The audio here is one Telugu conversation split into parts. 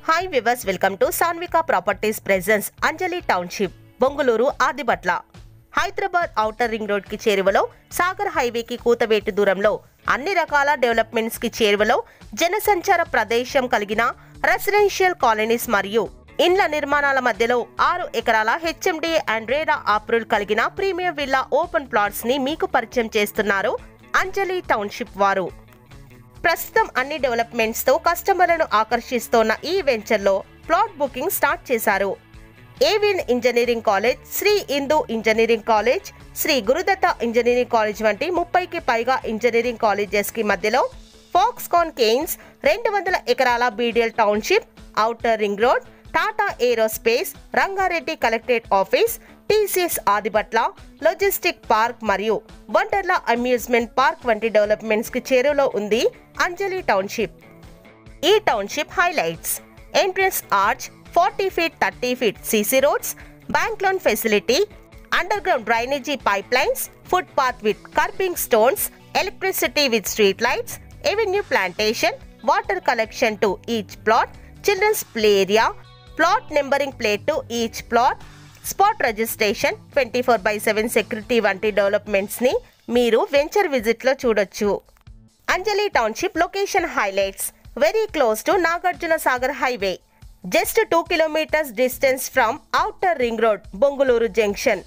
Hi viewers, welcome to Sanvika Properties presents Anjali Township, Bongoluru, Adipatla. Hyderabad outer ring road కి చేరువలో సాగర్ హైవే కి కూతవేటు దూరంలో అన్ని రకాల డెవలప్మెంట్స్ కి చేరువలో జనసంచార ప్రదేశం కలిగిన రెసిడెన్షియల్ కాలనీస్ మరియు ఇండ్ల నిర్మాణాల మధ్యలో 6 ఎకరాల హెచ్ఎండి అండ్ రేరా అప్రూవల్ కలిగిన ప్రీమియం విల్లా ఓపెన్ ప్లాట్స్ ని మీకు పరిచయం చేస్తున్నారు అంజలి టౌన్షిప్ వారు. ప్రస్తుతం అన్ని డెవలప్మెంట్స్ తో కస్టమర్లను ఆకర్షిస్తున్న ఈ వెంచర్ లో ప్లాట్ బుకింగ్ స్టార్ట్ చేశారు. AVN engineering college, Sri Indu engineering college, Sri Gurudatta engineering college వంటి 30కి పైగా ఇంజనీరింగ్ కాలేజెస్ కి మధ్యలో ఫాక్స్కాన్ కేన్స్ 200 ఎకరాల BDL township, outer ring road, Tata aerospace, Rangareddy collectorate office, TCS Adibatla, logistic park మరియు వండర్లా అమ్యూజ్మెంట్ పార్క్ వంటి డెవలప్మెంట్స్ కి చేరువలో ఉంది అంజలి టౌన్షిప్. ఈ township highlights: entrance arch, 40 feet 30 feet CC roads, bank loan facility, underground drainage pipelines, footpath with curbing stones, electricity with street lights, avenue plantation, water collection to each plot, children's play area, plot numbering plate to each plot, spot registration, 24/7 security వంటి డెవలప్మెంట్స్ ని మీరు వెంచర్ విజిట్ లో చూడొచ్చు. Anjali township location highlights: very close to Nagarjuna Sagar highway, just 2 kilometers distance from outer ring road, Bongoluru junction,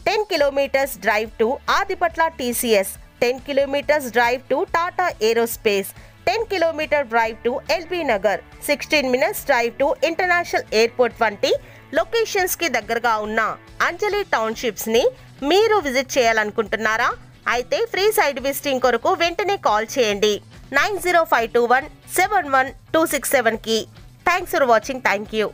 10 kilometers drive to Adipatla TCS, 10 kilometers drive to Tata Aerospace, 10 kilometer drive to LB Nagar, 16 minutes drive to International Airport వంటి లొకేషన్స్ కి దగ్గరగా ఉన్న అంజలి టౌన్షిప్స్ ని మీరు విజిట్ చేయాలనుకుంటున్నారా? అయితే ఫ్రీ సైట్ విజిటింగ్ కొరకు వెంటనే కాల్ చేయండి 9052171267 కి. Thanks for watching. Thank you.